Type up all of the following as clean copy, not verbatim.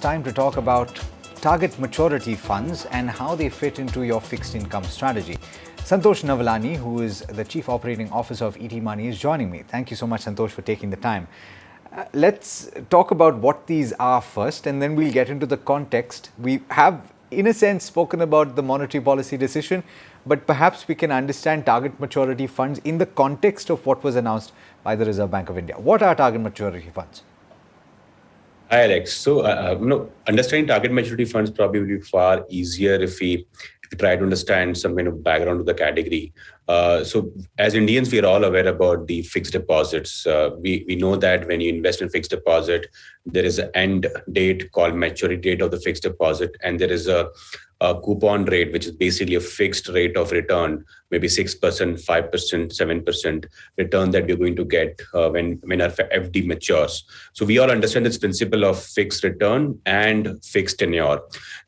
time to talk about target maturity funds and how they fit into your fixed income strategy. Santosh Navlani, who is the Chief Operating Officer of ET Money, is joining me. Thank you so much, Santosh, for taking the time. Let's talk about what these are first, and then we'll get into the context. We have, in a sense, spoken about the monetary policy decision, but perhaps we can understand target maturity funds in the context of what was announced by the Reserve Bank of India. What are target maturity funds? Hi, Alex. So, understanding target maturity funds probably will be far easier if we try to understand some kind of background to the category. So, as Indians, we are all aware about the fixed deposits. We know that when you invest in fixed deposit, there is an end date called maturity date of the fixed deposit, and there is a coupon rate, which is basically a fixed rate of return, maybe 6%, 5%, 7% return that we're going to get when our FD matures. So we all understand this principle of fixed return and fixed tenure.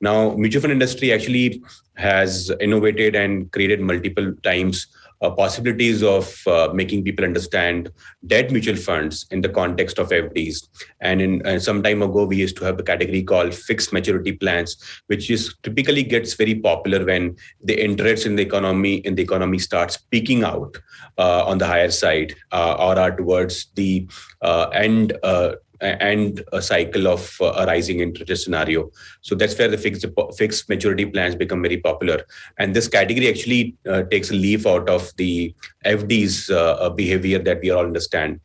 Now, mutual fund industry actually has innovated and created multiple times possibilities of making people understand debt mutual funds in the context of FDs. And some time ago, we used to have a category called fixed maturity plans, which is typically gets very popular when the interest in the economy starts peaking out on the higher side or are towards the end and a cycle of a rising interest scenario. So that's where the fixed maturity plans become very popular. And this category actually takes a leaf out of the FD's behavior that we all understand.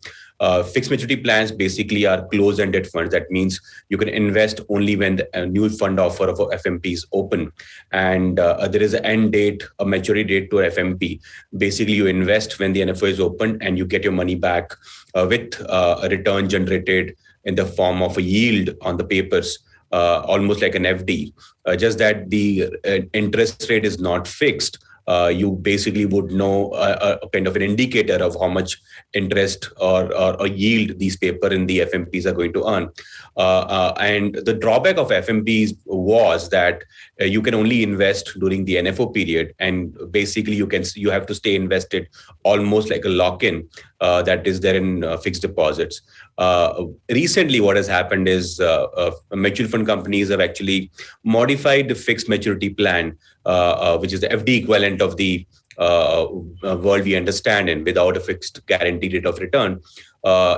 Fixed maturity plans basically are closed-ended funds. That means you can invest only when the new fund offer of FMP is open. And there is an end date, a maturity date to FMP. Basically, you invest when the NFO is open and you get your money back with a return generated in the form of a yield on the papers, almost like an FD. Just that the interest rate is not fixed. You basically would know a kind of an indicator of how much interest or yield these paper in the FMPs are going to earn. And the drawback of FMPs was that you can only invest during the NFO period, and basically you have to stay invested almost like a lock-in that is there in fixed deposits. Recently, what has happened is mutual fund companies have actually modified the fixed maturity plan, which is the FD equivalent of the world we understand in, without a fixed guaranteed rate of return,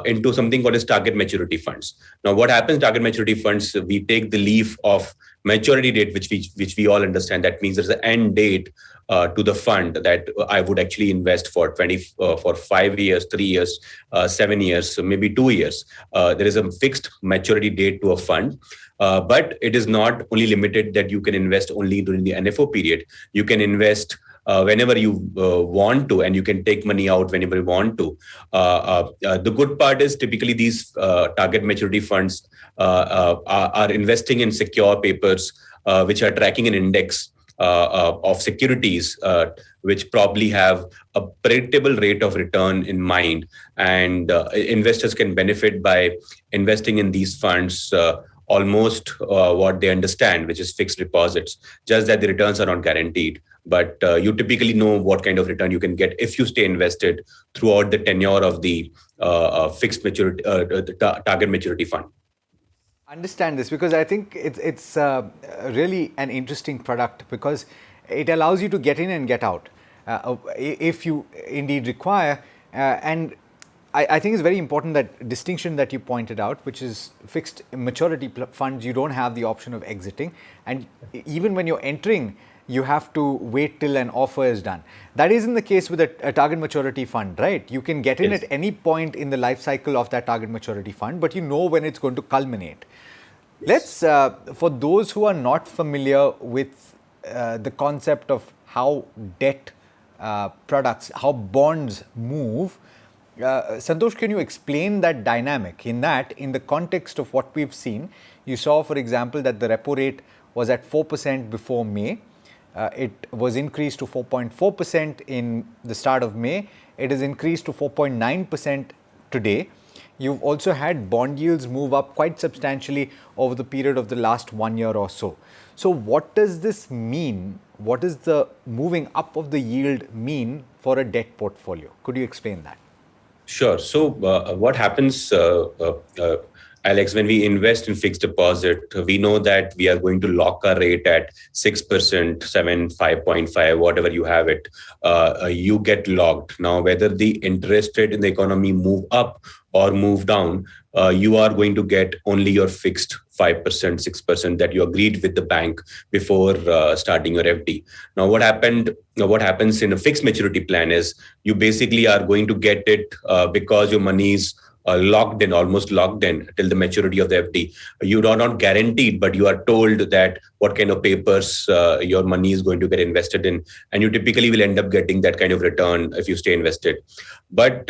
into something called as target maturity funds. Now, what happens? Target maturity funds, we take the leaf of maturity date, which we all understand. That means there's an end date to the fund that I would actually invest for 5 years, 3 years, 7 years, so maybe 2 years. There is a fixed maturity date to a fund. But it is not only limited that you can invest only during the NFO period. You can invest whenever you want to, and you can take money out whenever you want to. The good part is typically these target maturity funds are investing in secure papers, which are tracking an index of securities, which probably have a predictable rate of return in mind. And investors can benefit by investing in these funds almost what they understand, which is fixed deposits, just that the returns are not guaranteed. But you typically know what kind of return you can get if you stay invested throughout the tenure of the fixed maturity, target maturity fund. Understand this, because I think it's really an interesting product, because it allows you to get in and get out if you indeed require. And I think it's very important, that distinction that you pointed out, which is fixed maturity funds, you don't have the option of exiting. And even when you're entering, you have to wait till an offer is done. That isn't the case with a target maturity fund, right? You can get in at any point in the life cycle of that target maturity fund, but you know when it's going to culminate. Let's, for those who are not familiar with the concept of how debt products, how bonds move, Santosh, can you explain that dynamic in the context of what we've seen? You saw, for example, that the repo rate was at 4% before May. It was increased to 4.4% in the start of May. It has increased to 4.9% today. You've also had bond yields move up quite substantially over the period of the last 1 year or so. So what does this mean? What does the moving up of the yield mean for a debt portfolio? Could you explain that? Sure. So what happens Alex, when we invest in fixed deposit, we know that we are going to lock our rate at 6%, 7, 5.5, whatever you have it. You get locked. Now, whether the interest rate in the economy move up or move down, you are going to get only your fixed 5%, 6% that you agreed with the bank before starting your FD. Now, what happens in a fixed maturity plan is you basically are going to get it because your money is locked in, almost locked in till the maturity of the FD. You are not guaranteed, but you are told that what kind of papers your money is going to get invested in, and you typically will end up getting that kind of return if you stay invested. But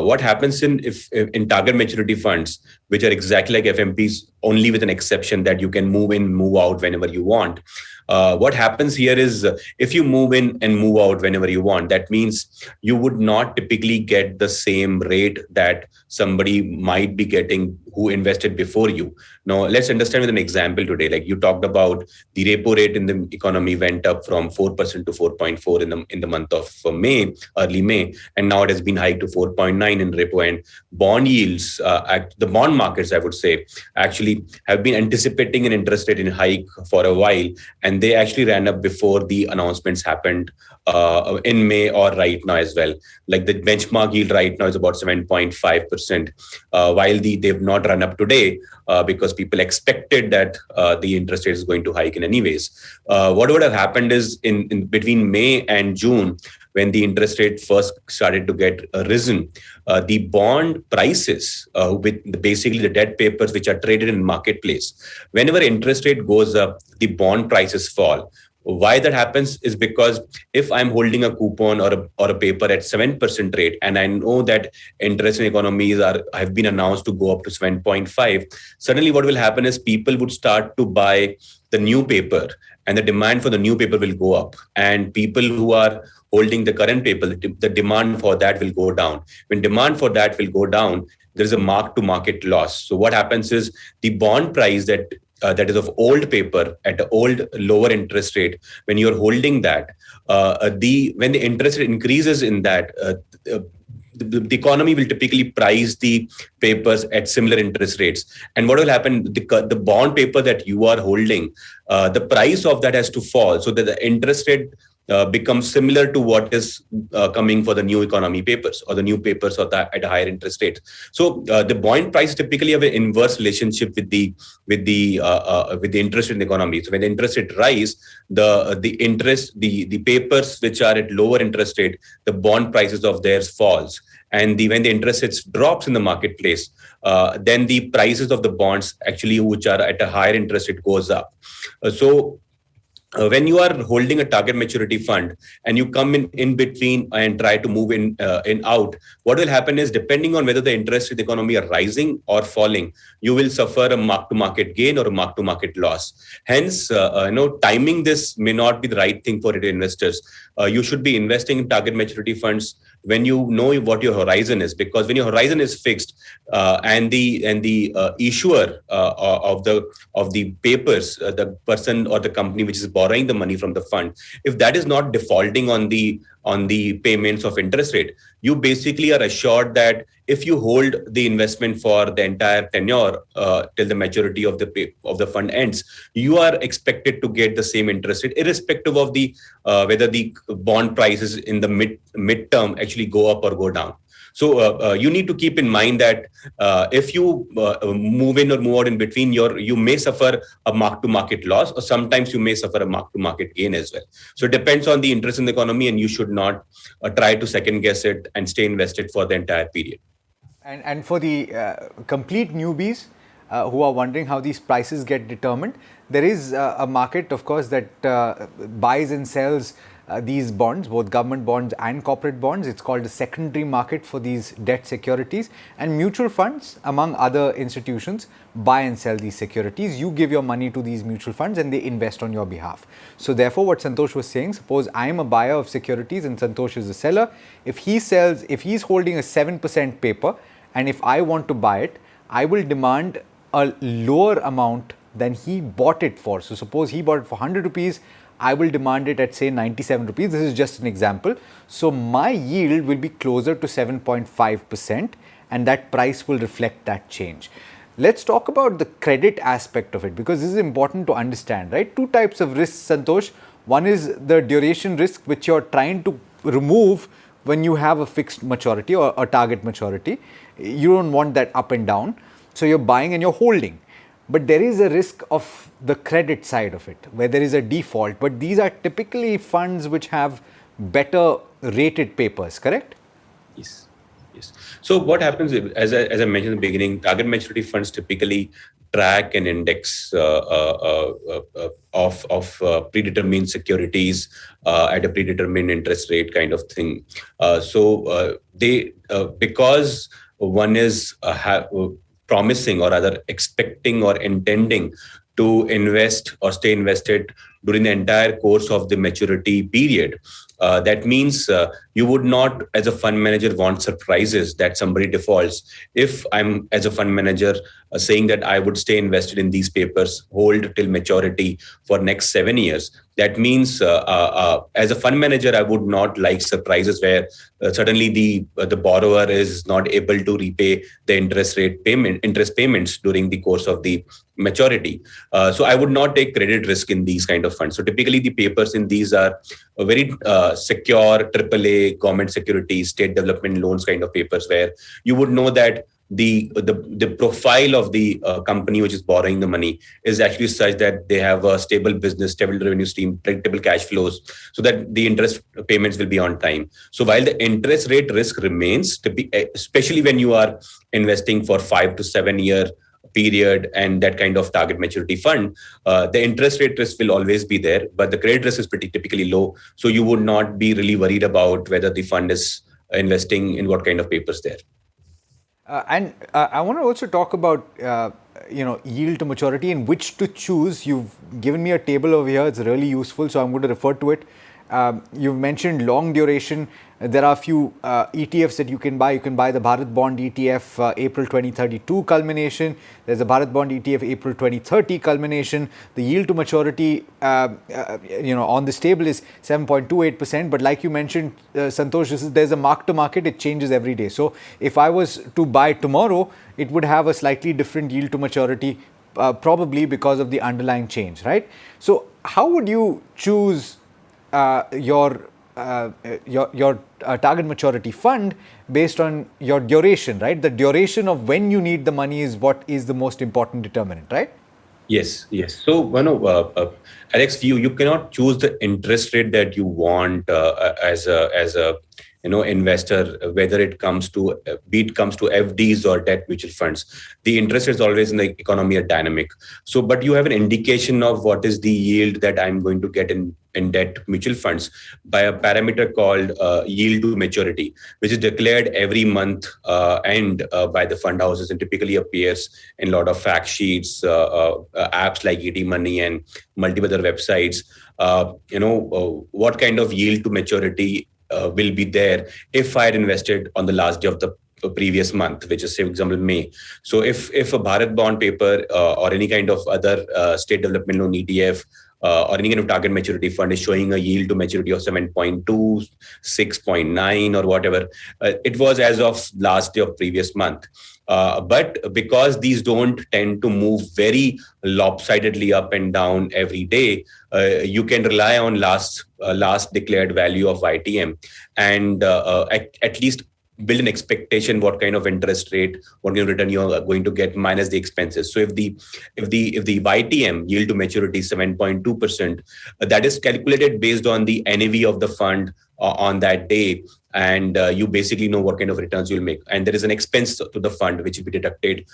what happens in target maturity funds, which are exactly like FMPs, only with an exception that you can move in, move out whenever you want. What happens here is if you move in and move out whenever you want, that means you would not typically get the same rate that somebody might be getting who invested before you. Now, let's understand with an example today. Like you talked about the repo rate in the economy went up from 4% to 4.4 in the month of May, early May, and now it has been hiked to 4.9 in repo. And bond yields, at the bond markets, I would say, actually have been anticipating an interest rate in hike for a while, and they actually ran up before the announcements happened in May or right now as well. Like the benchmark yield right now is about 7.5%, while they've not run up today because people expected that the interest rate is going to hike in anyways. What would have happened is in between May and June, when the interest rate first started to get risen, the bond prices, with basically the debt papers which are traded in marketplace, whenever interest rate goes up, the bond prices fall. Why that happens is because if I'm holding a coupon or a paper at 7% rate, and I know that interest in economies have been announced to go up to 7.5, suddenly what will happen is people would start to buy the new paper, and the demand for the new paper will go up. And people who are holding the current paper, the demand for that will go down. When demand for that will go down, there's a mark-to-market loss. So what happens is the bond price that is of old paper at the old lower interest rate, when you're holding that, when the interest rate increases in that, the economy will typically price the papers at similar interest rates. And what will happen, the bond paper that you are holding, the price of that has to fall so that the interest rate becomes similar to what is coming for the new economy papers or the new papers at a higher interest rate. So the bond price typically have an inverse relationship with the interest in the economy. So when the interest rate rise, the papers which are at lower interest rate, the bond prices of theirs falls. And when the interest rates drops in the marketplace, then the prices of the bonds actually which are at a higher interest rate goes up. When you are holding a target maturity fund and you come in between and try to move in out, what will happen is, depending on whether the interest in the economy are rising or falling, you will suffer a mark-to-market gain or a mark-to-market loss. Hence, timing this may not be the right thing for retail investors. You should be investing in target maturity funds when you know what your horizon is, because when your horizon is fixed and the issuer of the papers, the person or the company which is borrowing the money from the fund, if that is not defaulting on the payments of interest rate, you basically are assured that if you hold the investment for the entire tenure till the maturity of the fund ends, you are expected to get the same interest rate, irrespective of the whether the bond prices in the midterm actually go up or go down. So you need to keep in mind that if you move in or move out in between, you may suffer a mark-to-market loss, or sometimes you may suffer a mark-to-market gain as well. So it depends on the interest in the economy, and you should not try to second guess it and stay invested for the entire period. And for the complete newbies who are wondering how these prices get determined, there is a market, of course, that buys and sells these bonds, both government bonds and corporate bonds. It's called a secondary market for these debt securities. And mutual funds, among other institutions, buy and sell these securities. You give your money to these mutual funds and they invest on your behalf. So therefore, what Santosh was saying, suppose I am a buyer of securities and Santosh is a seller. If he's holding a 7% paper, and if I want to buy it, I will demand a lower amount than he bought it for. So suppose he bought it for 100 rupees, I will demand it at, say, 97 rupees. This is just an example. So my yield will be closer to 7.5%, and that price will reflect that change. Let's talk about the credit aspect of it, because this is important to understand, right? Two types of risks, Santosh. One is the duration risk, which you're trying to remove when you have a fixed maturity or a target maturity. You don't want that up and down. So you're buying and you're holding. But there is a risk of the credit side of it, where there is a default. But these are typically funds which have better rated papers, correct? Yes. Yes. So what happens, as I mentioned in the beginning, target maturity funds typically track an index of predetermined securities at a predetermined interest rate kind of thing. They because one is promising, or rather expecting or intending to invest or stay invested during the entire course of the maturity period. That means you would not, as a fund manager, want surprises that somebody defaults. If I'm, as a fund manager, saying that I would stay invested in these papers, hold till maturity for next 7 years, that means as a fund manager, I would not like surprises where suddenly the borrower is not able to repay the interest payments during the course of the maturity. So I would not take credit risk in these kind of funds. So typically the papers in these are very secure AAA government securities, state development loans kind of papers, where you would know that the profile of the company which is borrowing the money is actually such that they have a stable business, stable revenue stream, predictable cash flows, so that the interest payments will be on time. So while the interest rate risk remains, especially when you are investing for 5 to 7 year period and that kind of target maturity fund, the interest rate risk will always be there, but the credit risk is pretty typically low. So you would not be really worried about whether the fund is investing in what kind of papers there. And I want to also talk about yield to maturity and which to choose. You've given me a table over here. It's really useful, so I'm going to refer to it. You've mentioned long duration. There are a few ETFs that you can buy. You can buy the Bharat Bond ETF April 2032 culmination. There's a Bharat Bond ETF April 2030 culmination. The yield to maturity on this table is 7.28%. But like you mentioned, Santosh, there's a mark to market. It changes every day. So if I was to buy tomorrow, it would have a slightly different yield to maturity, probably because of the underlying change, right? So how would you choose your target maturity fund based on your duration, right? The duration of when you need the money is what is the most important determinant, right? Yes. So, Alex, you cannot choose the interest rate that you want as a investor, whether it comes to FDs or debt mutual funds. The interest rates always in the economy are dynamic. So, but you have an indication of what is the yield that I'm going to get in debt mutual funds by a parameter called yield to maturity, which is declared every month and by the fund houses, and typically appears in a lot of fact sheets, apps like ET Money and multiple other websites. What kind of yield to maturity will be there if I had invested on the last day of the previous month, which is, say, for example, May. So if a Bharat bond paper or any kind of other state development loan ETF or any kind of target maturity fund is showing a yield to maturity of 7.2, 6.9 or whatever, it was as of last day of previous month. But because these don't tend to move very lopsidedly up and down every day, you can rely on last declared value of YTM and at least build an expectation what kind of interest rate, what kind of return you are going to get minus the expenses. So if the YTM, yield to maturity, 7.2%, that is calculated based on the NAV of the fund on that day, and you basically know what kind of returns you'll make. And there is an expense to the fund which will be deducted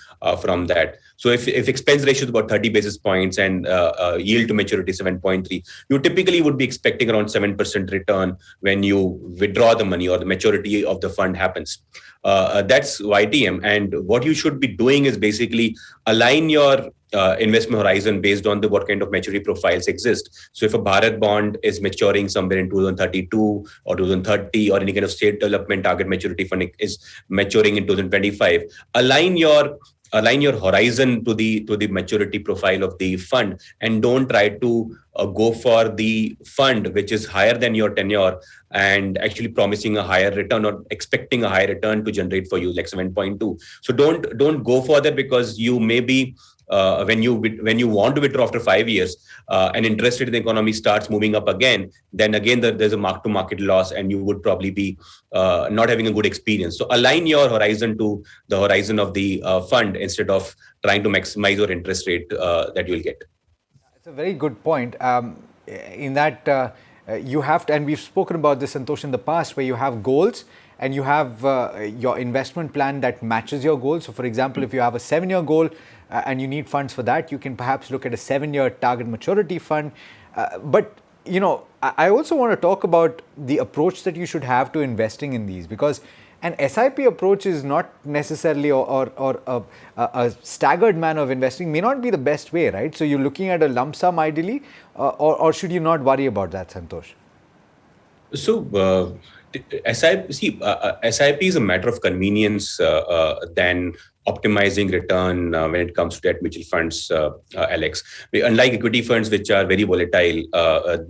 from that. So if expense ratio is about 30 basis points and yield to maturity 7.3, you typically would be expecting around 7% return when you withdraw the money or the maturity of the fund happens. That's YTM. And what you should be doing is basically align your investment horizon based on what kind of maturity profiles exist. So if a Bharat bond is maturing somewhere in 2032 or 2030, or any kind of state development target maturity fund is maturing in 2025, align your horizon to the maturity profile of the fund, and don't try to go for the fund which is higher than your tenure and actually promising a higher return or expecting a higher return to generate for you, like 7.2. So don't go for that, because you may be when you want to withdraw after 5 years and interest rate in the economy starts moving up again, then again there's a mark to market loss, and you would probably be not having a good experience. So align your horizon to the horizon of the fund instead of trying to maximize your interest rate that you'll get. It's a very good point. In that you have to, and we've spoken about this, Santosh, in the past, where you have goals and you have your investment plan that matches your goals. So, for example, if you have a 7-year goal and you need funds for that, you can perhaps look at a 7-year target maturity fund. But you know, I also want to talk about the approach that you should have to investing in these, because an SIP approach is not necessarily, or a staggered manner of investing may not be the best way, right? So you're looking at a lump sum ideally, or should you not worry about that, Santosh? So SIP is a matter of convenience than optimizing return when it comes to debt mutual funds, Alex. Unlike equity funds, which are very volatile,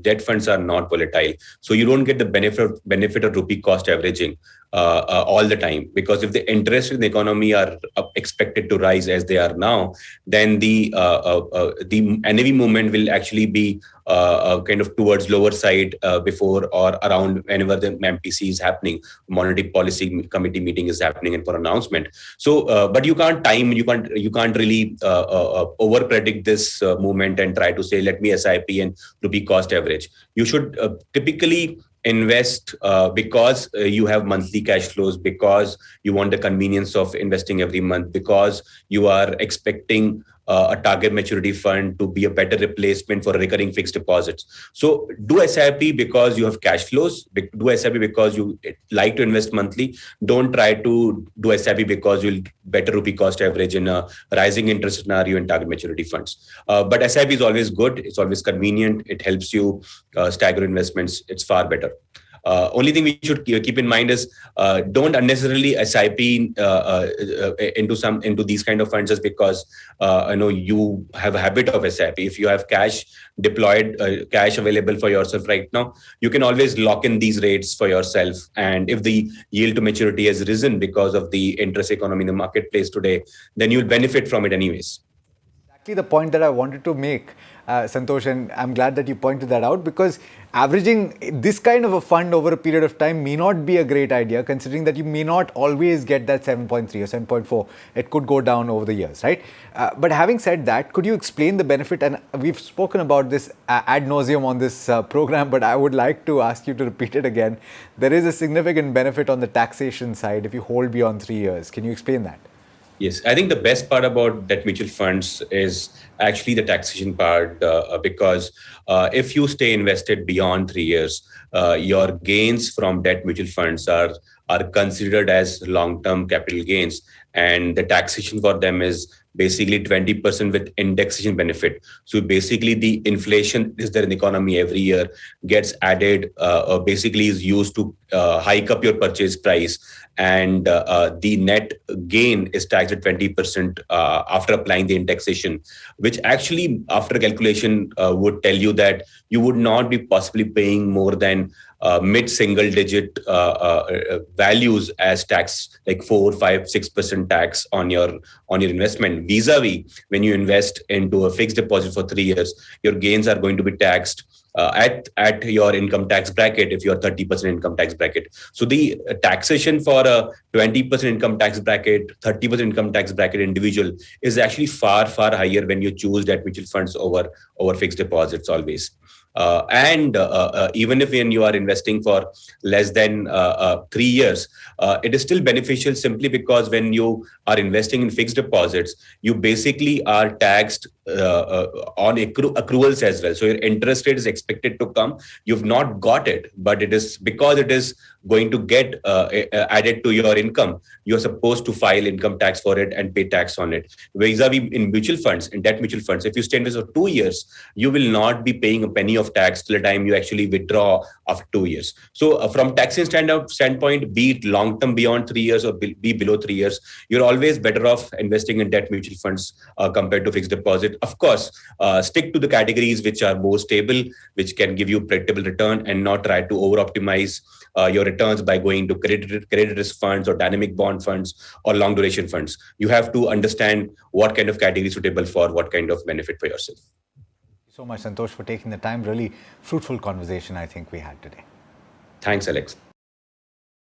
debt funds are not volatile. So you don't get the benefit of rupee cost averaging all the time, because if the interest in the economy are expected to rise as they are now, then the NAV movement will actually be kind of towards lower side before or around whenever the MPC is happening, monetary policy committee meeting is happening, and for announcement. So, but you can't really over predict this movement and try to say, let me SIP and rupee cost average. You should typically invest because you have monthly cash flows, because you want the convenience of investing every month, because you are expecting a target maturity fund to be a better replacement for recurring fixed deposits. So do SIP because you have cash flows. Do SIP because you like to invest monthly. Don't try to do SIP because you'll better rupee cost average in a rising interest scenario in target maturity funds. But SIP is always good. It's always convenient. It helps you stagger investments. It's far better. Only thing we should keep in mind is don't unnecessarily SIP into these kind of funds just because you have a habit of SIP. If you have cash deployed, cash available for yourself right now, you can always lock in these rates for yourself. And if the yield to maturity has risen because of the interest economy in the marketplace today, then you'll benefit from it anyways. Exactly the point that I wanted to make, Santosh, and I'm glad that you pointed that out, because averaging this kind of a fund over a period of time may not be a great idea, considering that you may not always get that 7.3 or 7.4. It could go down over the years, right? But having said that, could you explain the benefit? And we've spoken about this ad nauseum on this program, but I would like to ask you to repeat it again. There is a significant benefit on the taxation side if you hold beyond 3 years. Can you explain that? Yes, I think the best part about debt mutual funds is actually the taxation part, because if you stay invested beyond 3 years, your gains from debt mutual funds are considered as long-term capital gains, and the taxation for them is basically 20% with indexation benefit. So basically the inflation is there in the economy every year gets added, basically is used to hike up your purchase price, and the net gain is taxed at 20% after applying the indexation, which actually after calculation would tell you that you would not be possibly paying more than mid-single digit values as tax, like 4, 5, 6% tax on your investment. Vis-a-vis when you invest into a fixed deposit for 3 years, your gains are going to be taxed at your income tax bracket if you're 30% income tax bracket. So the taxation for a 20% income tax bracket, 30% income tax bracket individual is actually far, far higher when you choose debt mutual funds over fixed deposits always. And even if when you are investing for less than 3 years, it is still beneficial simply because when you are investing in fixed deposits, you basically are taxed on accruals as well. So your interest rate is expected to come. You've not got it, but it is because it is going to get added to your income, you're supposed to file income tax for it and pay tax on it. Vis-a-vis in mutual funds, in debt mutual funds, if you stay in this for 2 years, you will not be paying a penny of tax till the time you actually withdraw after 2 years. So from taxing standpoint, be it long term beyond 3 years or be below 3 years, you're always better off investing in debt mutual funds compared to fixed deposit. Of course, stick to the categories which are more stable, which can give you predictable return, and not try to over optimize your returns by going to credit risk funds or dynamic bond funds or long duration funds. You have to understand what kind of category is suitable for what kind of benefit for yourself. Thank you so much, Santosh, for taking the time. Really fruitful conversation I think we had today. Thanks, Alex.